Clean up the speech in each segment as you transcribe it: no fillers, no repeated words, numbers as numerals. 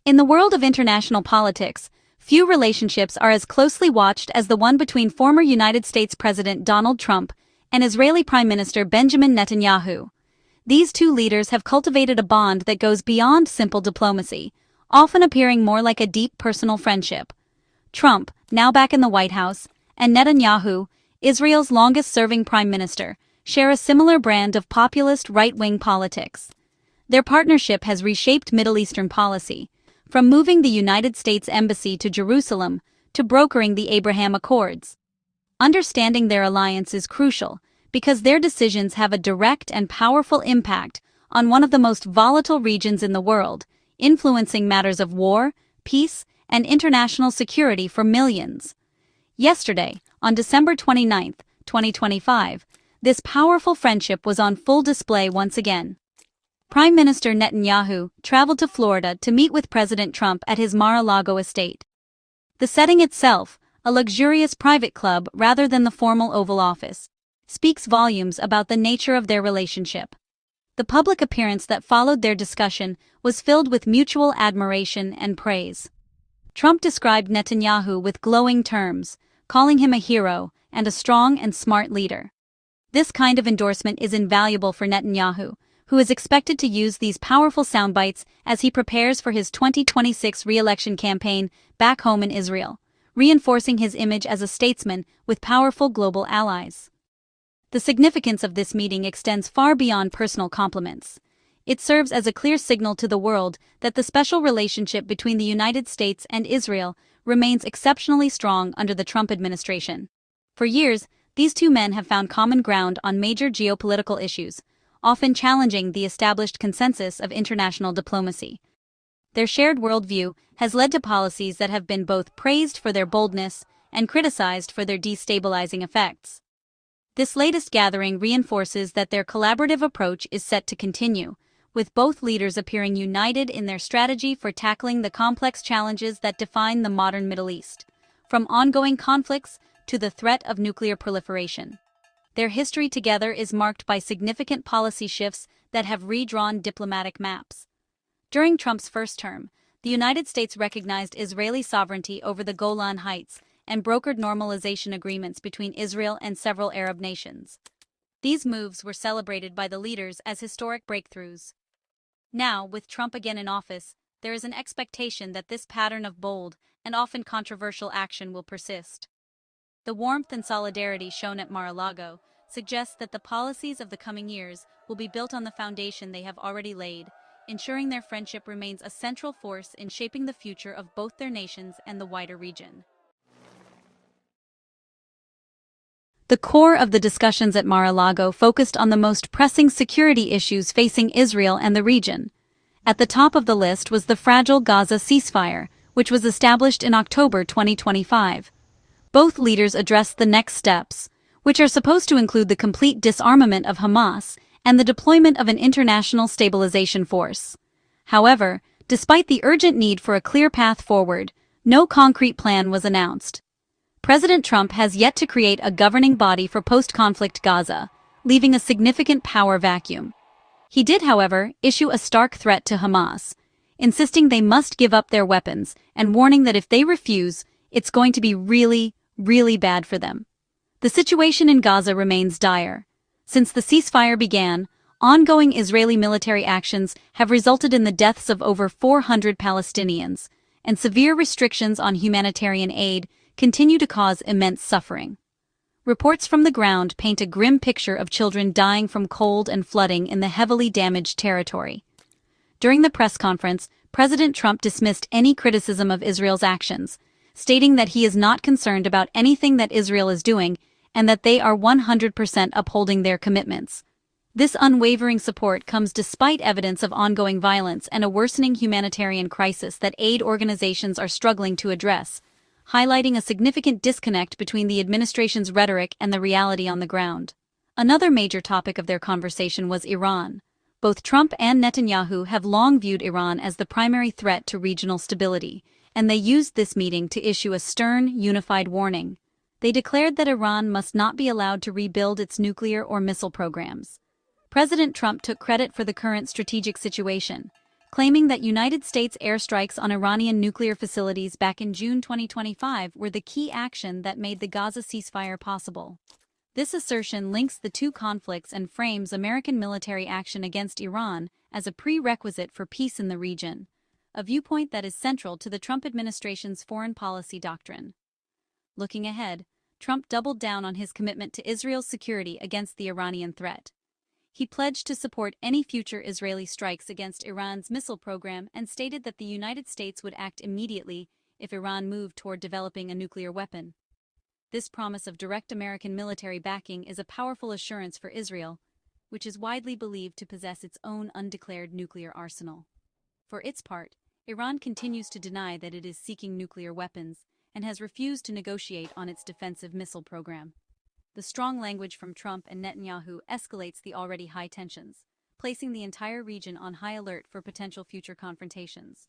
In the world of international politics, few relationships are as closely watched as the one between former United States President Donald Trump and Israeli Prime Minister Benjamin Netanyahu. These two leaders have cultivated a bond that goes beyond simple diplomacy, often appearing more like a deep personal friendship. Trump, now back in the White House, and Netanyahu, Israel's longest-serving prime minister, share a similar brand of populist right-wing politics. Their partnership has reshaped Middle Eastern policy, from moving the United States Embassy to Jerusalem to brokering the Abraham Accords. Understanding their alliance is crucial because their decisions have a direct and powerful impact on one of the most volatile regions in the world, influencing matters of war, peace, and international security for millions. Yesterday, on December 29, 2025, this powerful friendship was on full display once again. Prime Minister Netanyahu traveled to Florida to meet with President Trump at his Mar-a-Lago estate. The setting itself, a luxurious private club rather than the formal Oval Office, speaks volumes about the nature of their relationship. The public appearance that followed their discussion was filled with mutual admiration and praise. Trump described Netanyahu with glowing terms, calling him a hero and a strong and smart leader. This kind of endorsement is invaluable for Netanyahu, who is expected to use these powerful soundbites as he prepares for his 2026 re-election campaign back home in Israel, reinforcing his image as a statesman with powerful global allies. The significance of this meeting extends far beyond personal compliments. It serves as a clear signal to the world that the special relationship between the United States and Israel remains exceptionally strong under the Trump administration. For years, these two men have found common ground on major geopolitical issues, often challenging the established consensus of international diplomacy. Their shared worldview has led to policies that have been both praised for their boldness and criticized for their destabilizing effects. This latest gathering reinforces that their collaborative approach is set to continue, with both leaders appearing united in their strategy for tackling the complex challenges that define the modern Middle East, from ongoing conflicts to the threat of nuclear proliferation. Their history together is marked by significant policy shifts that have redrawn diplomatic maps. During Trump's first term, the United States recognized Israeli sovereignty over the Golan Heights and brokered normalization agreements between Israel and several Arab nations. These moves were celebrated by the leaders as historic breakthroughs. Now, with Trump again in office, there is an expectation that this pattern of bold and often controversial action will persist. The warmth and solidarity shown at Mar-a-Lago suggests that the policies of the coming years will be built on the foundation they have already laid, ensuring their friendship remains a central force in shaping the future of both their nations and the wider region. The core of the discussions at Mar-a-Lago focused on the most pressing security issues facing Israel and the region. At the top of the list was the fragile Gaza ceasefire, which was established in October 2025. Both leaders addressed the next steps, which are supposed to include the complete disarmament of Hamas and the deployment of an international stabilization force. However, despite the urgent need for a clear path forward, no concrete plan was announced. President Trump has yet to create a governing body for post-conflict Gaza, leaving a significant power vacuum. He did, however, issue a stark threat to Hamas, insisting they must give up their weapons and warning that if they refuse, it's going to be really bad for them. The situation in Gaza remains dire. Since the ceasefire began, ongoing Israeli military actions have resulted in the deaths of over 400 Palestinians, and severe restrictions on humanitarian aid continue to cause immense suffering. Reports from the ground paint a grim picture of children dying from cold and flooding in the heavily damaged territory. During the press conference, President Trump dismissed any criticism of Israel's actions, stating that he is not concerned about anything that Israel is doing and that they are 100% upholding their commitments. This unwavering support comes despite evidence of ongoing violence and a worsening humanitarian crisis that aid organizations are struggling to address, highlighting a significant disconnect between the administration's rhetoric and the reality on the ground. Another major topic of their conversation was Iran. Both Trump and Netanyahu have long viewed Iran as the primary threat to regional stability, and they used this meeting to issue a stern, unified warning. They declared that Iran must not be allowed to rebuild its nuclear or missile programs. President Trump took credit for the current strategic situation, claiming that United States airstrikes on Iranian nuclear facilities back in June 2025 were the key action that made the Gaza ceasefire possible. This assertion links the two conflicts and frames American military action against Iran as a prerequisite for peace in the region, a viewpoint that is central to the Trump administration's foreign policy doctrine. Looking ahead, Trump doubled down on his commitment to Israel's security against the Iranian threat. He pledged to support any future Israeli strikes against Iran's missile program and stated that the United States would act immediately if Iran moved toward developing a nuclear weapon. This promise of direct American military backing is a powerful assurance for Israel, which is widely believed to possess its own undeclared nuclear arsenal. For its part, Iran continues to deny that it is seeking nuclear weapons and has refused to negotiate on its defensive missile program. The strong language from Trump and Netanyahu escalates the already high tensions, placing the entire region on high alert for potential future confrontations.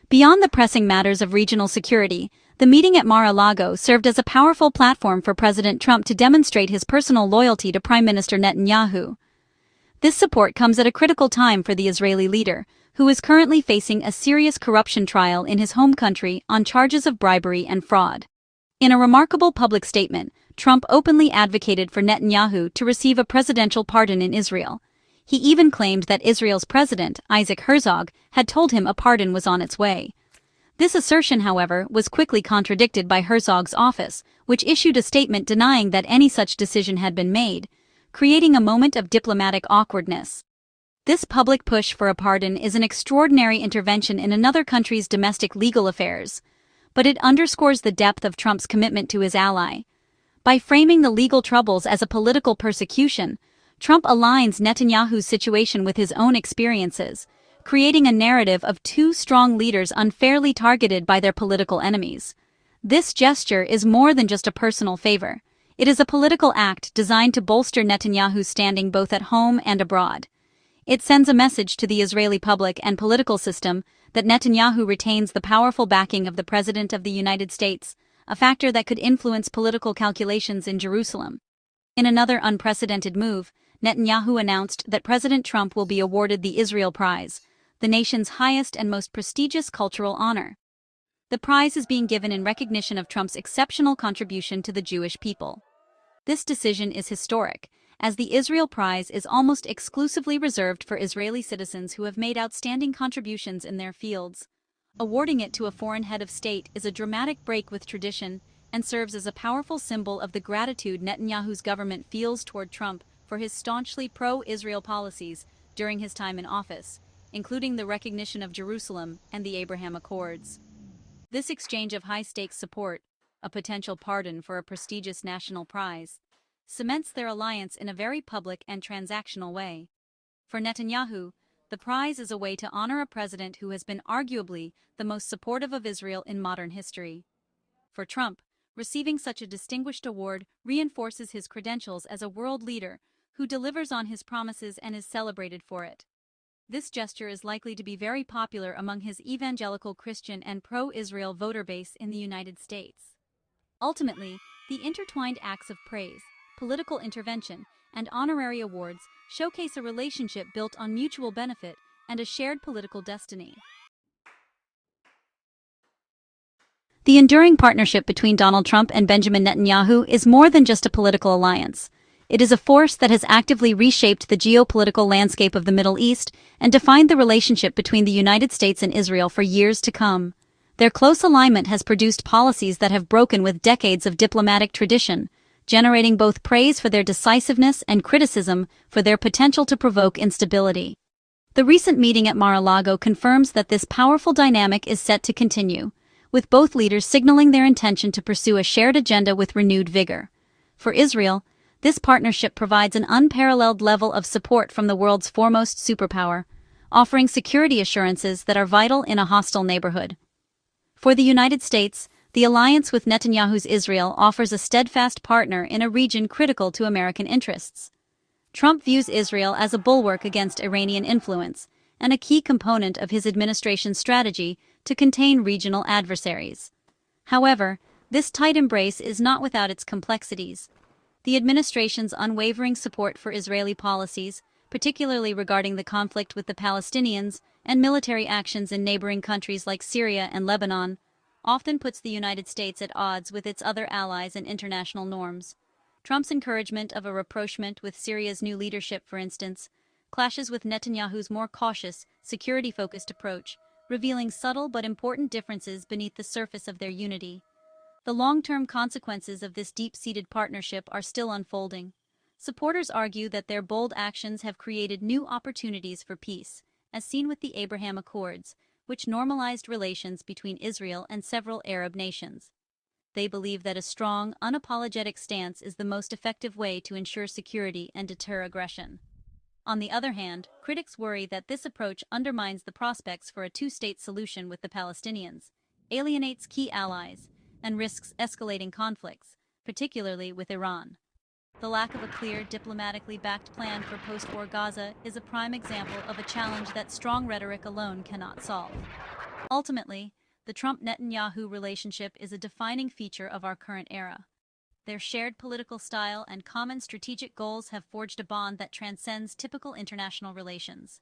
Beyond the pressing matters of regional security, the meeting at Mar-a-Lago served as a powerful platform for President Trump to demonstrate his personal loyalty to Prime Minister Netanyahu. This support comes at a critical time for the Israeli leader, who is currently facing a serious corruption trial in his home country on charges of bribery and fraud. In a remarkable public statement, Trump openly advocated for Netanyahu to receive a presidential pardon in Israel. He even claimed that Israel's president, Isaac Herzog, had told him a pardon was on its way. This assertion, however, was quickly contradicted by Herzog's office, which issued a statement denying that any such decision had been made, creating a moment of diplomatic awkwardness. This public push for a pardon is an extraordinary intervention in another country's domestic legal affairs, but it underscores the depth of Trump's commitment to his ally. By framing the legal troubles as a political persecution, Trump aligns Netanyahu's situation with his own experiences, creating a narrative of two strong leaders unfairly targeted by their political enemies. This gesture is more than just a personal favor. It is a political act designed to bolster Netanyahu's standing both at home and abroad. It sends a message to the Israeli public and political system that Netanyahu retains the powerful backing of the President of the United States, a factor that could influence political calculations in Jerusalem. In another unprecedented move, Netanyahu announced that President Trump will be awarded the Israel Prize, the nation's highest and most prestigious cultural honor. The prize is being given in recognition of Trump's exceptional contribution to the Jewish people. This decision is historic, as the Israel Prize is almost exclusively reserved for Israeli citizens who have made outstanding contributions in their fields. Awarding it to a foreign head of state is a dramatic break with tradition and serves as a powerful symbol of the gratitude Netanyahu's government feels toward Trump for his staunchly pro-Israel policies during his time in office, including the recognition of Jerusalem and the Abraham Accords. This exchange of high-stakes support, a potential pardon for a prestigious national prize, cements their alliance in a very public and transactional way. For Netanyahu, the prize is a way to honor a president who has been arguably the most supportive of Israel in modern history. For Trump, receiving such a distinguished award reinforces his credentials as a world leader who delivers on his promises and is celebrated for it. This gesture is likely to be very popular among his evangelical Christian and pro-Israel voter base in the United States. Ultimately, the intertwined acts of praise, political intervention, and honorary awards showcase a relationship built on mutual benefit and a shared political destiny. The enduring partnership between Donald Trump and Benjamin Netanyahu is more than just a political alliance. It is a force that has actively reshaped the geopolitical landscape of the Middle East and defined the relationship between the United States and Israel for years to come. Their close alignment has produced policies that have broken with decades of diplomatic tradition, generating both praise for their decisiveness and criticism for their potential to provoke instability. The recent meeting at Mar-a-Lago confirms that this powerful dynamic is set to continue, with both leaders signaling their intention to pursue a shared agenda with renewed vigor. For Israel, this partnership provides an unparalleled level of support from the world's foremost superpower, offering security assurances that are vital in a hostile neighborhood. For the United States, the alliance with Netanyahu's Israel offers a steadfast partner in a region critical to American interests. Trump views Israel as a bulwark against Iranian influence and a key component of his administration's strategy to contain regional adversaries. However, this tight embrace is not without its complexities. The administration's unwavering support for Israeli policies, particularly regarding the conflict with the Palestinians and military actions in neighboring countries like Syria and Lebanon, often puts the United States at odds with its other allies and international norms. Trump's encouragement of a rapprochement with Syria's new leadership, for instance, clashes with Netanyahu's more cautious, security-focused approach, revealing subtle but important differences beneath the surface of their unity. The long-term consequences of this deep-seated partnership are still unfolding. Supporters argue that their bold actions have created new opportunities for peace, as seen with the Abraham Accords, which normalized relations between Israel and several Arab nations. They believe that a strong, unapologetic stance is the most effective way to ensure security and deter aggression. On the other hand, critics worry that this approach undermines the prospects for a two-state solution with the Palestinians, alienates key allies, and risks escalating conflicts, particularly with Iran. The lack of a clear, diplomatically backed plan for post-war Gaza is a prime example of a challenge that strong rhetoric alone cannot solve. Ultimately, the Trump-Netanyahu relationship is a defining feature of our current era. Their shared political style and common strategic goals have forged a bond that transcends typical international relations.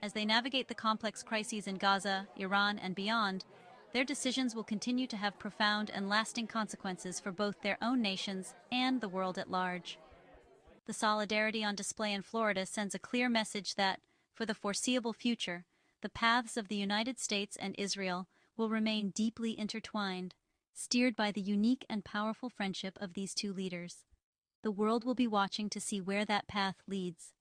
As they navigate the complex crises in Gaza, Iran, and beyond, their decisions will continue to have profound and lasting consequences for both their own nations and the world at large. The solidarity on display in Florida sends a clear message that, for the foreseeable future, the paths of the United States and Israel will remain deeply intertwined, steered by the unique and powerful friendship of these two leaders. The world will be watching to see where that path leads.